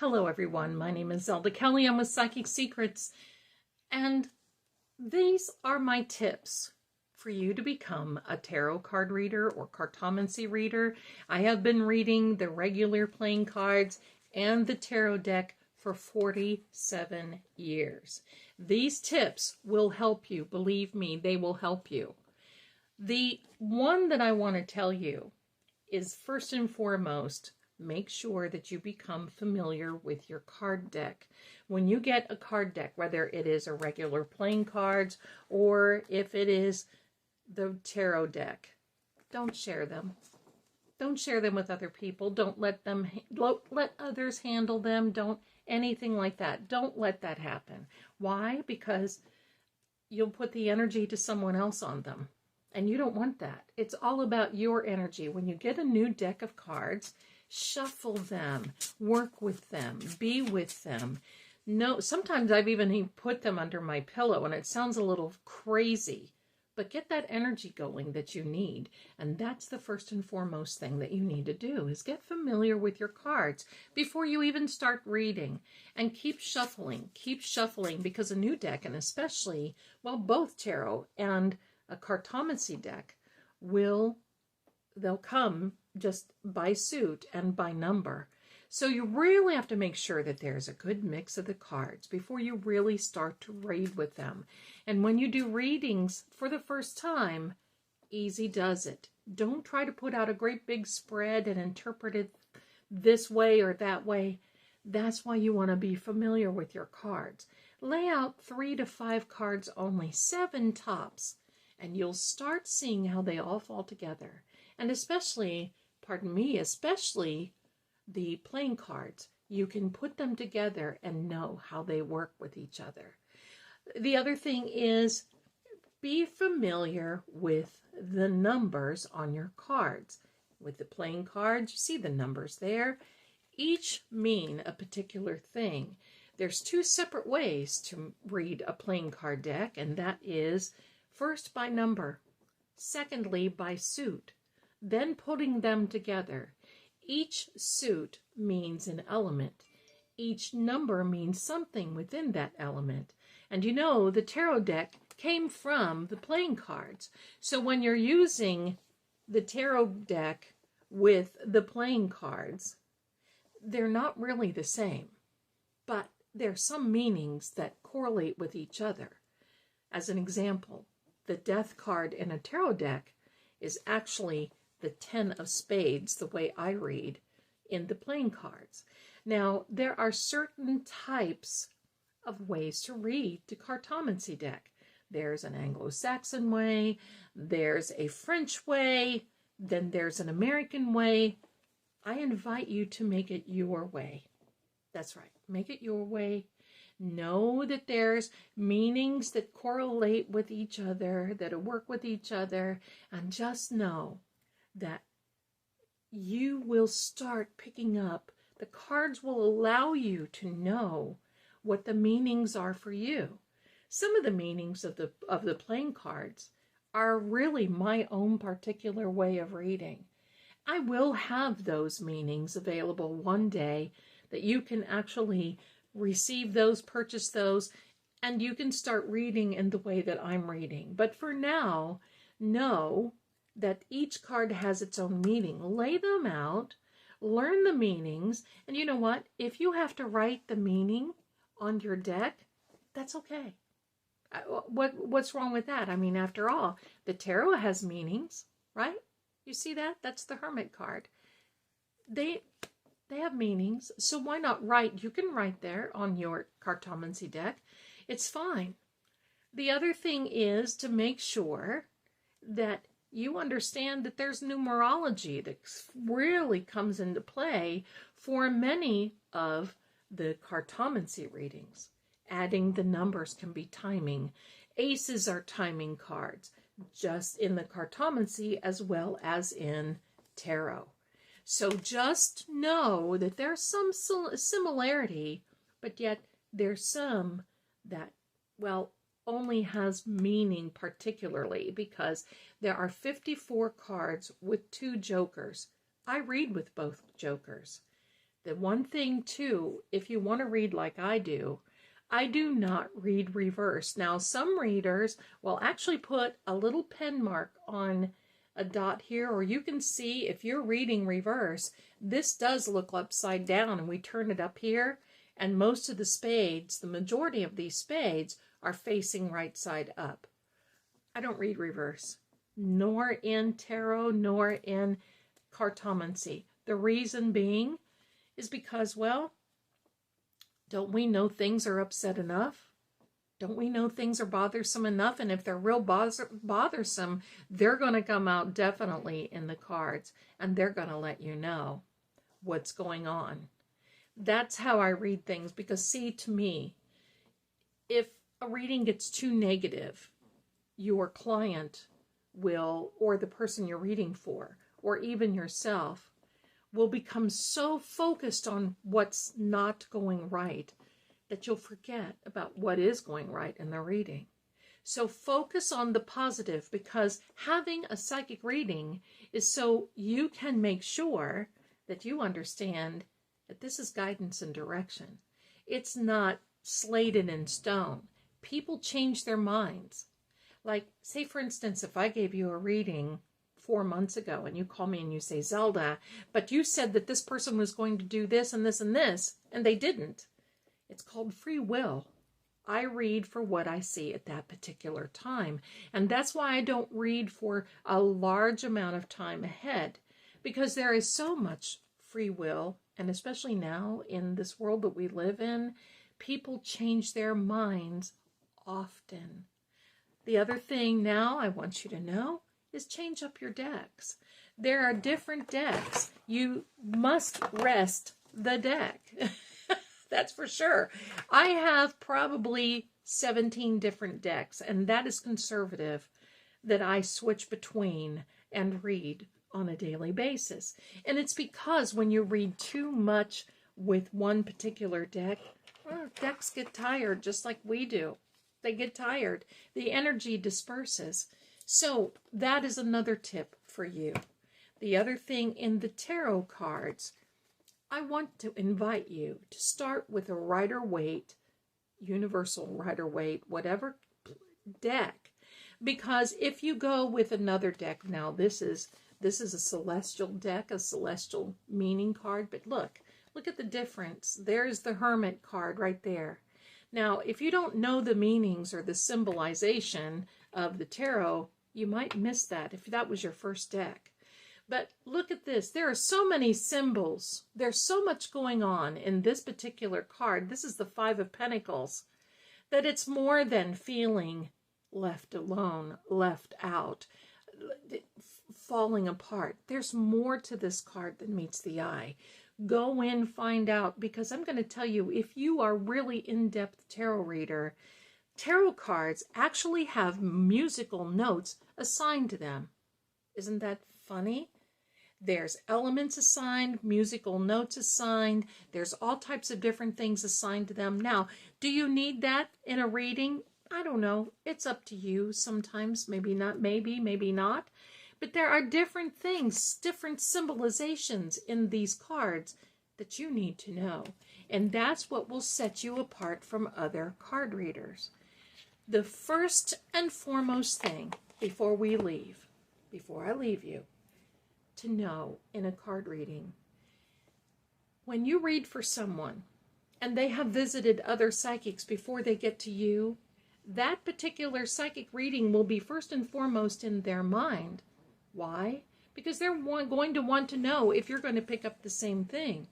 Hello everyone, my name is Zelda Kelly. I'm with Psychic Secrets, and these are my tips for you to become a tarot card reader or cartomancy reader. I have been reading the regular playing cards and the tarot deck for 47 years. These tips will help you. Believe me, they will help you. The one that I want to tell you is, first and foremost, make sure that you become familiar with your card deck. When you get a card deck, whether it is a regular playing cards or if it is the tarot deck, don't share them. Don't share them with other people. Don't let others handle them. Don't anything like that. Don't let that happen. Why? Because you'll put the energy to someone else on them. And you don't want that. It's all about your energy. When you get a new deck of cards, shuffle them, work with them, be with them. No, sometimes I've even put them under my pillow, and it sounds a little crazy, but get that energy going that you need. And that's the first and foremost thing that you need to do, is get familiar with your cards before you even start reading. And keep shuffling, because a new deck, and especially, well, both tarot and a cartomancy deck, they'll come just by suit and by number. So you really have to make sure that there's a good mix of the cards before you really start to read with them. And when you do readings for the first time, easy does it. Don't try to put out a great big spread and interpret it this way or that way. That's why you want to be familiar with your cards. Lay out 3 to 5 cards only, 7 tops, and you'll start seeing how they all fall together. And especially the playing cards, you can put them together and know how they work with each other. The other thing is, be familiar with the numbers on your cards. With the playing cards, you see the numbers there. Each mean a particular thing. There's 2 separate ways to read a playing card deck, and that is first by number, secondly by suit, then putting them together. Each suit means an element. Each number means something within that element. And you know, the tarot deck came from the playing cards. So when you're using the tarot deck with the playing cards, they're not really the same, but there's some meanings that correlate with each other. As an example, the death card in a tarot deck is actually the 10 of spades, the way I read in the playing cards. Now, there are certain types of ways to read the cartomancy deck. There's an Anglo-Saxon way, there's a French way, then there's an American way. I invite you to make it your way. That's right, make it your way. Know that there's meanings that correlate with each other, that work with each other, and just know that you will start picking up. The cards will allow you to know what the meanings are for you. Some of the meanings of the playing cards are really my own particular way of reading. I will have those meanings available one day that you can actually receive those, purchase those, and you can start reading in the way that I'm reading. But for now, know that each card has its own meaning. Lay them out, learn the meanings, and you know what? If you have to write the meaning on your deck, that's okay. What's wrong with that? I mean, after all, the tarot has meanings, right? You see that? That's the Hermit card. They have meanings, so why not write? You can write there on your cartomancy deck. It's fine. The other thing is to make sure that you understand that there's numerology that really comes into play for many of the cartomancy readings. Adding the numbers can be timing. Aces are timing cards, just in the cartomancy as well as in tarot. So just know that there's some similarity, but yet there's some that, well, only has meaning particularly because there are 54 cards with 2 jokers. I read with both jokers. The one thing too, if you want to read like I do not read reverse. Now, some readers will actually put a little pen mark on a dot here, or you can see if you're reading reverse, this does look upside down, and we turn it up here, and most of the spades, the majority of these spades, are facing right side up. I don't read reverse, nor in tarot, nor in cartomancy. The reason being is because, well, don't we know things are upset enough? Don't we know things are bothersome enough? And if they're real bothersome, they're going to come out definitely in the cards, and they're going to let you know what's going on. That's how I read things, because see, to me, if a reading gets too negative, your client will, or the person you're reading for, or even yourself, will become so focused on what's not going right that you'll forget about what is going right in the reading. So focus on the positive, because having a psychic reading is so you can make sure that you understand that this is guidance and direction. It's not slated in stone. People change their minds. Like, say for instance, if I gave you a reading 4 months ago and you call me and you say, Zelda, but you said that this person was going to do this and this and this, and they didn't. It's called free will. I read for what I see at that particular time. And that's why I don't read for a large amount of time ahead, because there is so much free will. And especially now in this world that we live in, people change their minds often. The other thing now I want you to know is change up your decks. There are different decks. You must rest the deck. That's for sure. I have probably 17 different decks, and that is conservative, that I switch between and read on a daily basis. And it's because when you read too much with one particular deck, well, decks get tired just like we do. They get tired. The energy disperses. So that is another tip for you. The other thing in the tarot cards, I want to invite you to start with a Rider-Waite, universal Rider-Waite, whatever deck. Because if you go with another deck, now this is a celestial deck, a celestial meaning card, but look at the difference. There's the Hermit card right there. Now, if you don't know the meanings or the symbolization of the tarot, you might miss that if that was your first deck. But look at this. There are so many symbols. There's so much going on in this particular card. This is the Five of Pentacles. That it's more than feeling left alone, left out, falling apart. There's more to this card than meets the eye. Go in, find out, because I'm going to tell you, if you are really in-depth tarot reader, tarot cards actually have musical notes assigned to them. Isn't that funny? There's elements assigned, musical notes assigned. There's all types of different things assigned to them. Now, do you need that in a reading? I don't know. It's up to you sometimes. Maybe not, maybe not. But there are different things, different symbolizations in these cards that you need to know. And that's what will set you apart from other card readers. The first and foremost thing before I leave you, to know in a card reading, when you read for someone and they have visited other psychics before they get to you, that particular psychic reading will be first and foremost in their mind. Why? Because they're going to want to know if you're going to pick up the same thing.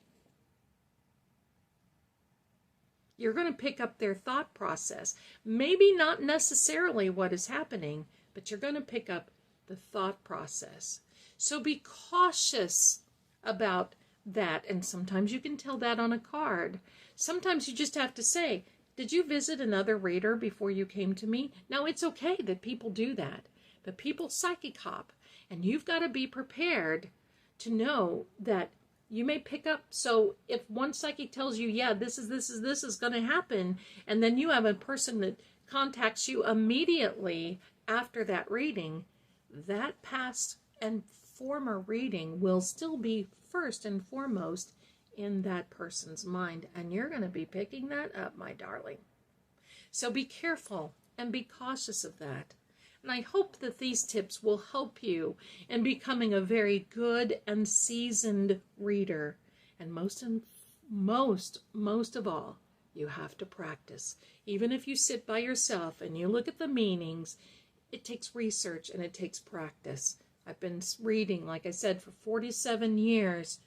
You're going to pick up their thought process. Maybe not necessarily what is happening, but you're going to pick up the thought process. So be cautious about that. And sometimes you can tell that on a card. Sometimes you just have to say, did you visit another reader before you came to me? Now, it's okay that people do that, but people psychic hop. And you've got to be prepared to know that you may pick up. So if one psychic tells you, yeah, this is going to happen, and then you have a person that contacts you immediately after that reading, that past and former reading will still be first and foremost in that person's mind, and you're going to be picking that up, my darling. So be careful and be cautious of that. And I hope that these tips will help you in becoming a very good and seasoned reader. And most of all, you have to practice. Even if you sit by yourself and you look at the meanings, it takes research and it takes practice. I've been reading, like I said, for 47 years,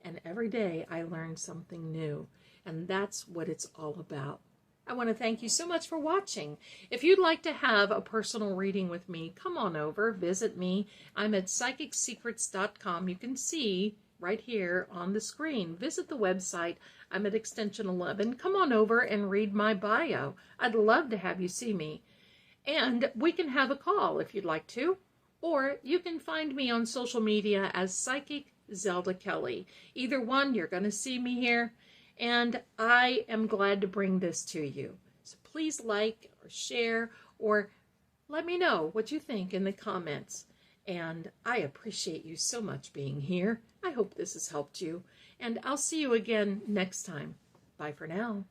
and every day I learn something new. And that's what it's all about. I want to thank you so much for watching. If you'd like to have a personal reading with me, come on over, visit me. I'm at psychicsecrets.com. You can see right here on the screen. Visit the website. I'm at extension 11. Come on over and read my bio. I'd love to have you see me. And we can have a call if you'd like to. Or you can find me on social media as Psychic Zelda Kelly. Either one, you're going to see me here. And I am glad to bring this to you. So please like or share or let me know what you think in the comments. And I appreciate you so much being here. I hope this has helped you. And I'll see you again next time. Bye for now.